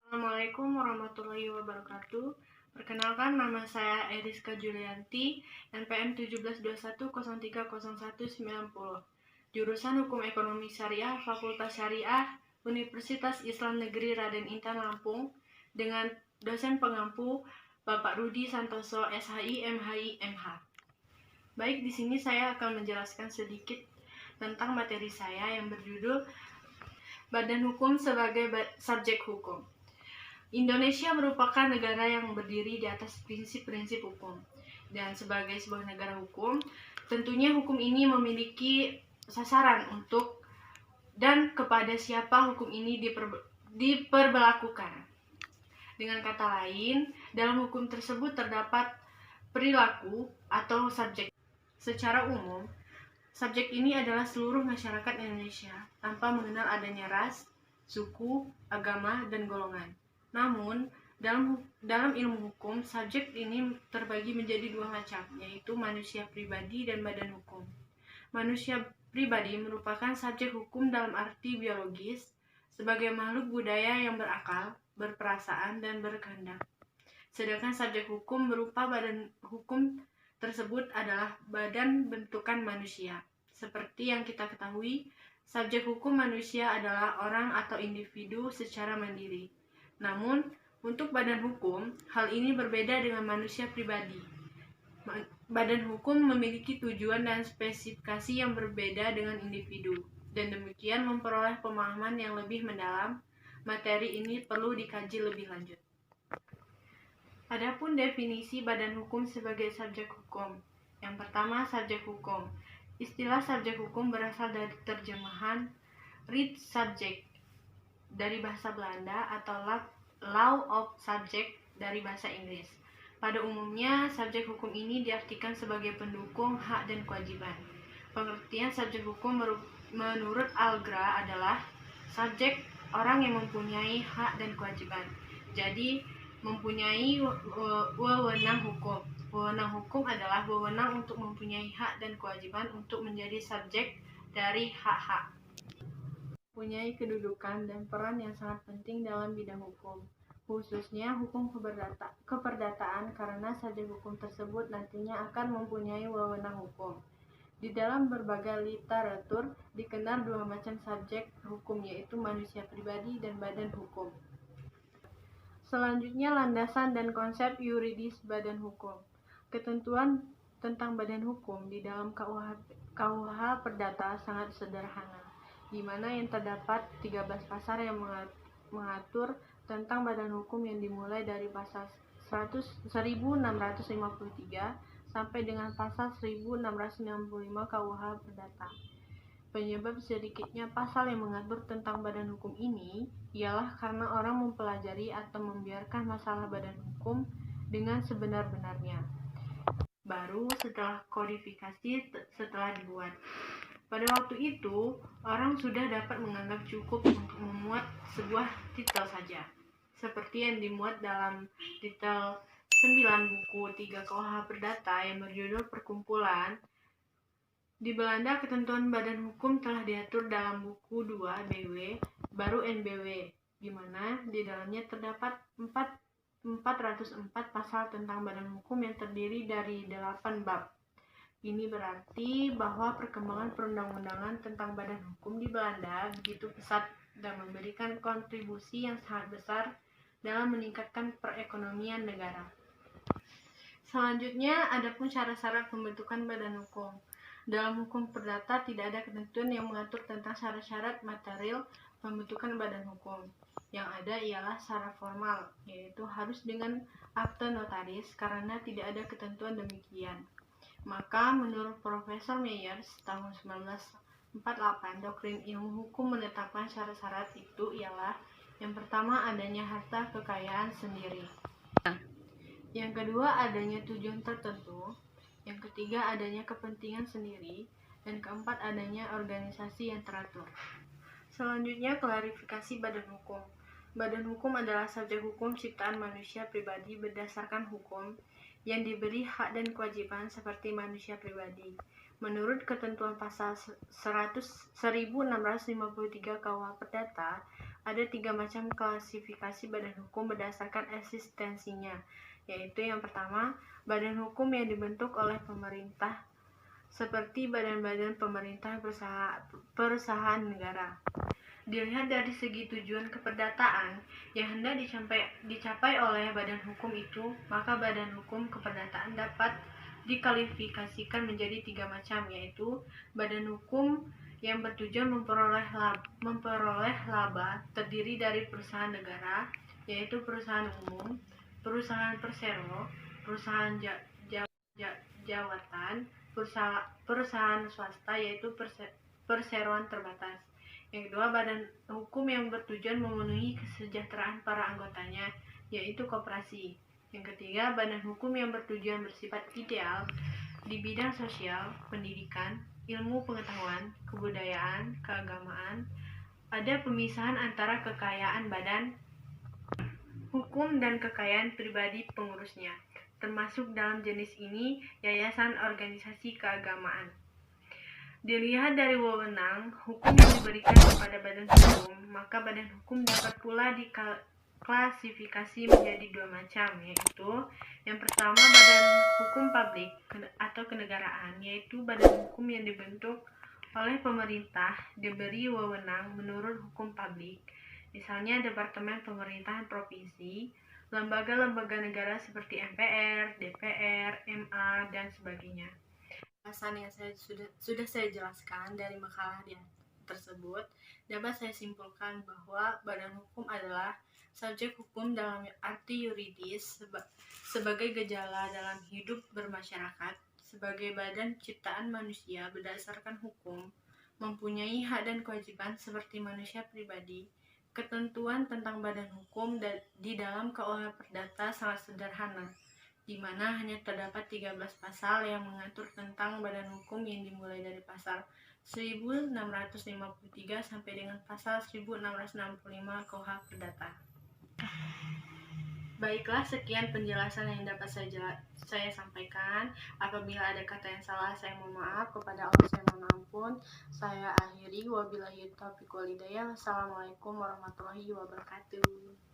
Assalamualaikum warahmatullahi wabarakatuh. Perkenalkan, nama saya Eriska Julianti, NPM 1721030190. Jurusan Hukum Ekonomi Syariah, Fakultas Syariah, Universitas Islam Negeri Raden Intan Lampung, dengan dosen pengampu Bapak Rudi Santoso, SHI, MHI, MH. Baik, di sini saya akan menjelaskan sedikit tentang materi saya yang berjudul Badan Hukum sebagai subjek hukum. Indonesia merupakan negara yang berdiri di atas prinsip-prinsip hukum. Dan sebagai sebuah negara hukum, tentunya hukum ini memiliki sasaran untuk dan kepada siapa hukum ini diperlakukan. Dengan kata lain, dalam hukum tersebut terdapat perilaku atau subjek. Secara umum, subjek ini adalah seluruh masyarakat Indonesia tanpa mengenal adanya ras, suku, agama, dan golongan. Namun, dalam ilmu hukum, subjek ini terbagi menjadi dua macam, yaitu manusia pribadi dan badan hukum. Manusia pribadi merupakan subjek hukum dalam arti biologis, sebagai makhluk budaya yang berakal, berperasaan, dan berkehendak. Sedangkan subjek hukum berupa badan hukum tersebut adalah badan bentukan manusia. Seperti yang kita ketahui, subjek hukum manusia adalah orang atau individu secara mandiri. Namun, untuk badan hukum, hal ini berbeda dengan manusia pribadi. Badan hukum memiliki tujuan dan spesifikasi yang berbeda dengan individu, dan demikian memperoleh pemahaman yang lebih mendalam. Materi ini perlu dikaji lebih lanjut. Adapun definisi badan hukum sebagai subjek hukum. Yang pertama, subjek hukum. Istilah subjek hukum berasal dari terjemahan read subject dari bahasa Belanda atau law of subject dari bahasa Inggris. Pada umumnya, subjek hukum ini diartikan sebagai pendukung hak dan kewajiban. Pengertian subjek hukum menurut Algra adalah subjek orang yang mempunyai hak dan kewajiban. Jadi, mempunyai wewenang hukum. Wewenang hukum adalah wewenang untuk mempunyai hak dan kewajiban untuk menjadi subjek dari hak-hak. Mempunyai kedudukan dan peran yang sangat penting dalam bidang hukum, khususnya hukum keperdataan, karena subjek hukum tersebut nantinya akan mempunyai wewenang hukum. Di dalam berbagai literatur dikenal dua macam subjek hukum, yaitu manusia pribadi dan badan hukum. Selanjutnya, landasan dan konsep yuridis badan hukum. Ketentuan tentang badan hukum di dalam KUH Perdata sangat sederhana, di mana yang terdapat 13 pasal yang mengatur tentang badan hukum yang dimulai dari pasal 1653 sampai dengan pasal 1665 KUH Perdata. Penyebab sedikitnya pasal yang mengatur tentang badan hukum ini ialah karena orang mempelajari atau membiarkan masalah badan hukum dengan sebenar-benarnya, baru setelah kodifikasi setelah dibuat. Pada waktu itu, orang sudah dapat menganggap cukup untuk memuat sebuah titel saja, seperti yang dimuat dalam titel 9 buku 3 KUH Perdata yang berjudul Perkumpulan. Di Belanda, ketentuan badan hukum telah diatur dalam buku 2 BW, baru NBW, di mana di dalamnya terdapat 404 pasal tentang badan hukum yang terdiri dari 8 bab. Ini berarti bahwa perkembangan perundang-undangan tentang badan hukum di Belanda begitu pesat dan memberikan kontribusi yang sangat besar dalam meningkatkan perekonomian negara. Selanjutnya, adapun syarat-syarat pembentukan badan hukum. Dalam hukum perdata tidak ada ketentuan yang mengatur tentang syarat-syarat material pembentukan badan hukum. Yang ada ialah syarat formal, yaitu harus dengan akte notaris, karena tidak ada ketentuan demikian. Maka menurut Profesor Myers tahun 1948, doktrin ilmu hukum menetapkan syarat-syarat itu ialah: yang pertama, adanya harta kekayaan sendiri. Yang kedua, adanya tujuan tertentu. Yang ketiga, adanya kepentingan sendiri. Dan keempat, adanya organisasi yang teratur. Selanjutnya, klarifikasi badan hukum. Badan hukum adalah subjek hukum ciptaan manusia pribadi berdasarkan hukum yang diberi hak dan kewajiban seperti manusia pribadi. Menurut ketentuan pasal 1653 KUH Perdata, ada 3 macam klasifikasi badan hukum berdasarkan eksistensinya, yaitu yang pertama, badan hukum yang dibentuk oleh pemerintah seperti badan-badan pemerintah perusahaan negara. Dilihat dari segi tujuan keperdataan yang hendak dicapai oleh badan hukum itu, maka badan hukum keperdataan dapat dikualifikasikan menjadi 3 macam, yaitu badan hukum yang bertujuan memperoleh laba terdiri dari perusahaan negara, yaitu perusahaan umum, perusahaan persero, perusahaan jawatan, perusahaan swasta, yaitu perseroan terbatas. Yang kedua, badan hukum yang bertujuan memenuhi kesejahteraan para anggotanya, yaitu koperasi. Yang ketiga, badan hukum yang bertujuan bersifat ideal di bidang sosial, pendidikan, ilmu pengetahuan, kebudayaan, keagamaan. Ada pemisahan antara kekayaan badan hukum dan kekayaan pribadi pengurusnya. Termasuk dalam jenis ini yayasan organisasi keagamaan. Dilihat dari wewenang hukum yang diberikan kepada badan hukum, maka badan hukum dapat pula diklasifikasi menjadi 2 macam, yaitu yang pertama, badan hukum publik atau kenegaraan, yaitu badan hukum yang dibentuk oleh pemerintah, diberi wewenang menurut hukum publik, misalnya Departemen Pemerintahan Provinsi, lembaga-lembaga negara seperti MPR, DPR, MA, dan sebagainya. Alasan yang sudah saya jelaskan dari makalah tersebut, dapat saya simpulkan bahwa badan hukum adalah subjek hukum dalam arti yuridis sebagai gejala dalam hidup bermasyarakat, sebagai badan ciptaan manusia berdasarkan hukum, mempunyai hak dan kewajiban seperti manusia pribadi. Ketentuan tentang badan hukum di dalam KUH Perdata sangat sederhana, di mana hanya terdapat 13 pasal yang mengatur tentang badan hukum yang dimulai dari pasal 1653 sampai dengan pasal 1665 KUH Perdata. Baiklah, sekian penjelasan yang dapat saya sampaikan. Apabila ada kata yang salah, saya mohon maaf. Kepada Allah saya mohon ampun. Saya akhiri. Wabillahi taufiq wal hidayah. Wassalamualaikum warahmatullahi wabarakatuh.